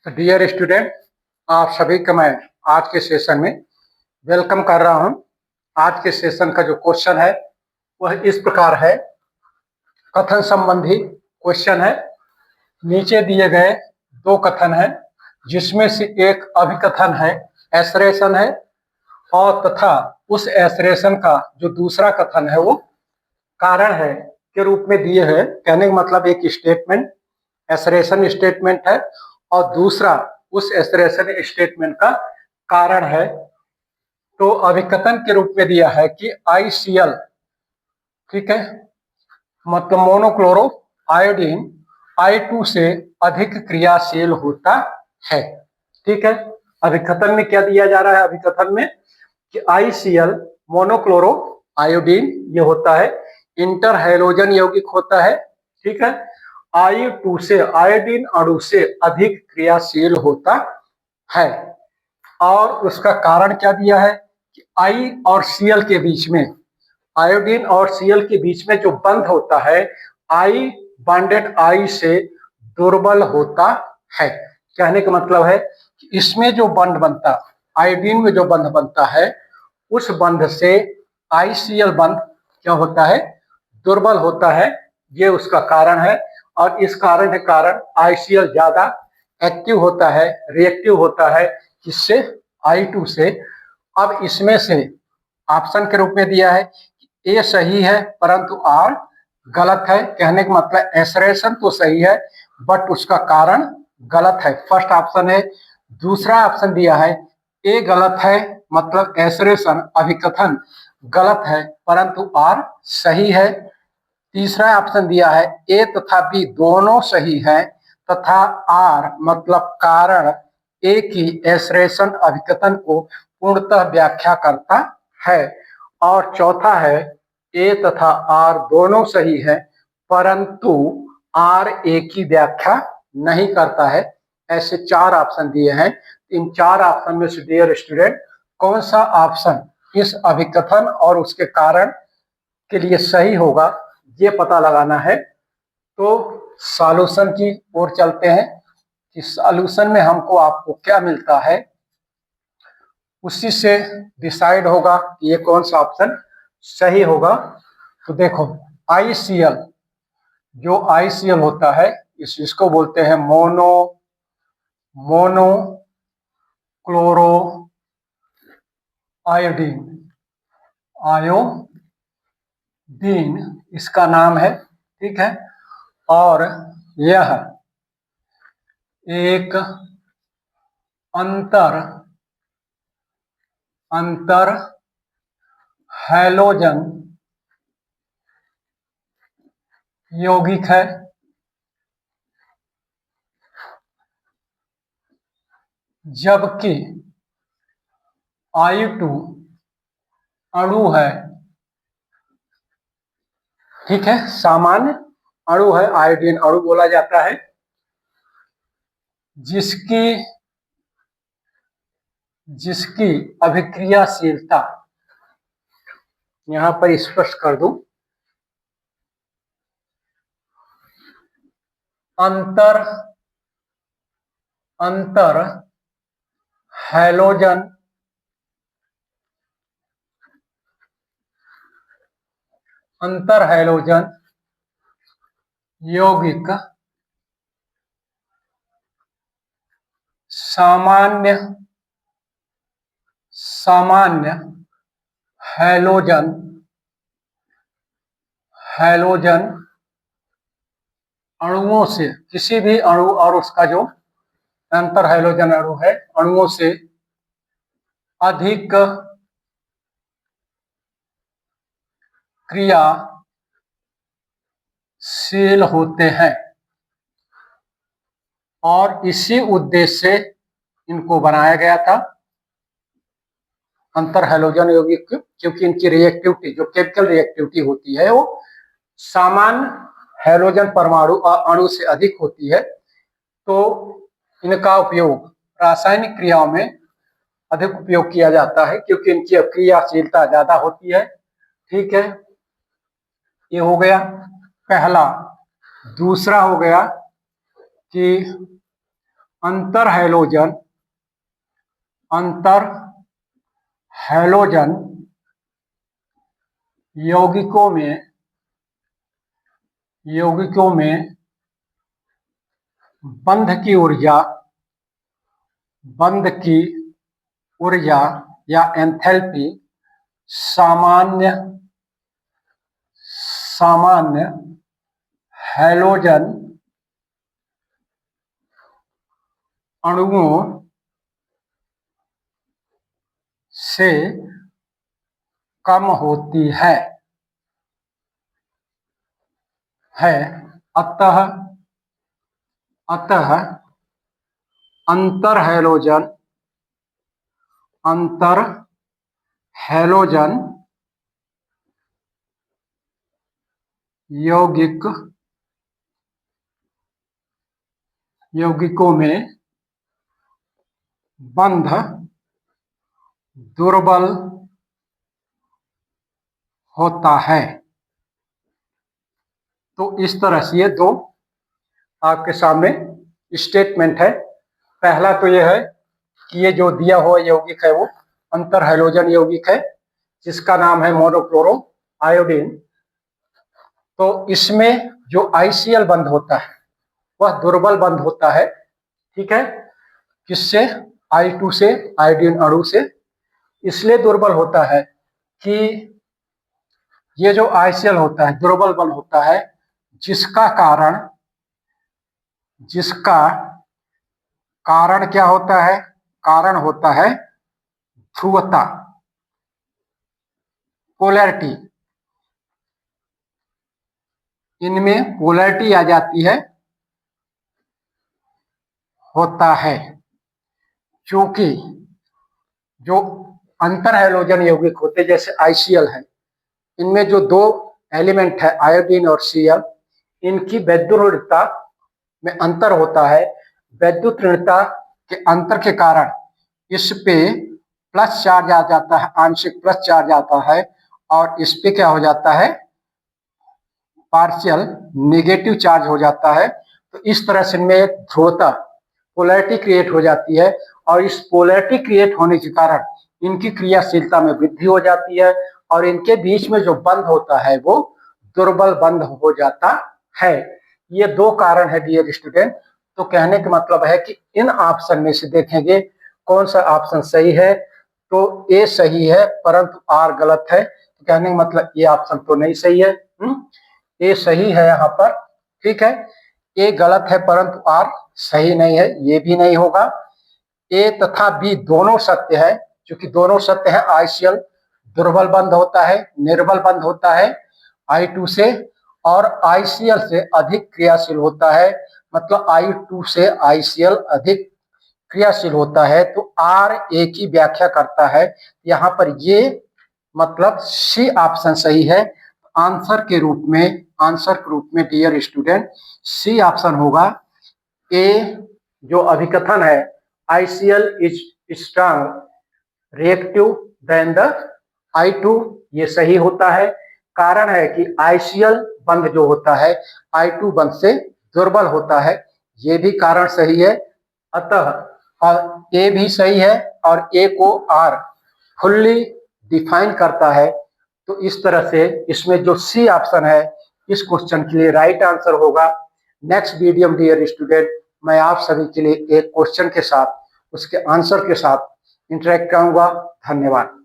तो dear student, आप सभी का मैं आज के सेशन में वेलकम कर रहा हूं। आज के सेशन का जो क्वेश्चन है वह इस प्रकार है। कथन संबंधी क्वेश्चन है। नीचे दिए गए दो कथन है, जिसमें से एक अभिकथन है, एसरेशन है, और तथा उस एसरेशन का जो दूसरा कथन है वो कारण है के रूप में दिए हैं। कहने का मतलब एक स्टेटमेंट एसरेशन स्टेटमेंट है और दूसरा उस एसरेशन स्टेटमेंट का कारण है। तो अभिकथन के रूप में दिया है कि ICl, ठीक है, मतलब मोनोक्लोरो आयोडीन I2 से अधिक क्रियाशील होता है। ठीक है, अभिकथन में क्या दिया जा रहा है? अभिकथन में कि ICl मोनोक्लोरो आयोडीन ये होता है, इंटर हैलोजन यौगिक होता है। ठीक है, I2 से आयोडीन अणु से अधिक क्रियाशील होता है। और उसका कारण क्या दिया है कि I और Cl के बीच में, आयोडीन और Cl के बीच में जो बंध होता है I बॉन्डेड I से दुर्बल होता है। कहने का मतलब है कि इसमें जो बंध बनता, आयोडीन में जो बंध बनता है, उस बंध से ICl बंध क्या होता है? दुर्बल होता है। ये उसका कारण है। और इस कारण के कारण ICl ज्यादा एक्टिव होता है, रिएक्टिव होता है, किससे? I2 से। अब इसमें से ऑप्शन के रूप में दिया है कि ए सही है परंतु आर गलत है। कहने का मतलब एसरेशन तो सही है बट उसका कारण गलत है। फर्स्ट ऑप्शन है। दूसरा ऑप्शन दिया है ए गलत है, मतलब एसरेशन अभिकथन गलत है परंतु आर सही है। तीसरा ऑप्शन दिया है ए तथा बी दोनों सही है तथा आर मतलब कारण ए की एसरेशन अभिकथन को पूर्णतः व्याख्या करता है। और चौथा है ए तथा आर दोनों सही है परंतु आर ए की व्याख्या नहीं करता है। ऐसे चार ऑप्शन दिए हैं। इन चार ऑप्शन में से डियर स्टूडेंट कौन सा ऑप्शन इस अभिकथन और उसके कारण के लिए सही होगा, ये पता लगाना है। तो सॉल्यूशन की ओर चलते हैं कि सॉल्यूशन में हमको आपको क्या मिलता है, उसी से डिसाइड होगा कि ये कौन सा ऑप्शन सही होगा। तो देखो ICl, जो ICl होता है इसको बोलते हैं मोनोक्लोरो आयोडीन, आयोडीन इसका नाम है। ठीक है, और यह एक अंतर हैलोजन यौगिक है। जबकि I2 अणु है, ठीक है, सामान्य अणु है, आयोडीन अणु बोला जाता है, जिसकी अभिक्रियाशीलता, यहां पर स्पष्ट कर दूं, अंतर हैलोजन यौगिक सामान्य हैलोजन अणुओं से, किसी भी अणु और उसका जो अंतर हैलोजन अणु है अणुओं से अधिक क्रियाशील होते हैं। और इसी उद्देश्य से इनको बनाया गया था अंतर हैलोजन यौगिक, क्योंकि इनकी रिएक्टिविटी, जो केमिकल रिएक्टिविटी होती है, वो सामान्य हैलोजन परमाणु अणु से अधिक होती है। तो इनका उपयोग रासायनिक क्रियाओं में अधिक उपयोग किया जाता है क्योंकि इनकी क्रियाशीलता ज्यादा होती है। ठीक है, ये हो गया पहला। दूसरा हो गया कि अंतर हैलोजन यौगिकों में बंध की ऊर्जा या एंथैल्पी सामान्य हैलोजन अणुओं से कम होती है। अतः अंतर हैलोजन यौगिकों में बंध दुर्बल होता है। तो इस तरह से ये दो आपके सामने स्टेटमेंट है। पहला तो यह है कि ये जो दिया हुआ यौगिक है वो अंतर हैलोजन यौगिक है जिसका नाम है मोनोक्लोरो आयोडीन। तो इसमें जो आईसीएल बंध होता है वह दुर्बल बंध होता है। ठीक है, किससे? I2 से, आयोडीन अणु से। इसलिए दुर्बल होता है कि ये जो आईसीएल होता है दुर्बल बंध होता है जिसका कारण क्या होता है? कारण होता है ध्रुवता, पोलैरिटी। इनमें पोलैरिटी आ जाती है, होता है। क्योंकि जो अंतर हैलोजन यौगिक होते जैसे आईसीएल है, इनमें जो दो एलिमेंट है आयोडीन और सीएल, इनकी वैद्युत ऋणता में अंतर होता है। वैद्युत ऋणता के अंतर के कारण इस पे प्लस चार्ज आ जाता है, आंशिक प्लस चार्ज आता है, और इस पे क्या हो जाता है? पार्शियल नेगेटिव चार्ज हो जाता है। तो इस तरह से इनमें एक ध्रुवता, पोलैरिटी क्रिएट हो जाती है, और इस पोलैरिटी क्रिएट होने के कारण इनकी क्रियाशीलता में वृद्धि हो जाती है, और इनके बीच में जो बंध होता है वो दुर्बल बंध हो जाता है। ये दो कारण है डियर स्टूडेंट। तो कहने का मतलब है कि इन ऑप्शन में से देखेंगे कौन सा ऑप्शन सही है। तो ए सही है परंतु आर गलत है। तो कहने का मतलब ये ऑप्शन तो नहीं सही है। ए सही है यहाँ पर, ठीक है। ए गलत है परंतु आर सही नहीं है, ये भी नहीं होगा। ए तथा बी दोनों सत्य है, क्योंकि दोनों सत्य है। आईसीएल दुर्बल बंध होता है, निर्बल बंध होता है I2 से, और आईसीएल से अधिक क्रियाशील होता है, मतलब I2 से आईसीएल अधिक क्रियाशील होता है। तो आर ए की व्याख्या करता है। यहाँ पर ये मतलब सी ऑप्शन सही है। आंसर के रूप में डियर स्टूडेंट सी ऑप्शन होगा। ए जो अभिकथन है ICL is strong reactive than the I2, ये सही होता है। कारण है कि आईसीएल बंध जो होता है I2 बंध से दुर्बल होता है, ये भी कारण सही है। अतः ए भी सही है और ए को आर फुल्ली डिफाइन करता है। तो इस तरह से इसमें जो सी ऑप्शन है इस क्वेश्चन के लिए राइट आंसर होगा। नेक्स्ट वीडियो में डियर स्टूडेंट मैं आप सभी के लिए एक क्वेश्चन के साथ उसके आंसर के साथ इंटरेक्ट करूंगा। धन्यवाद।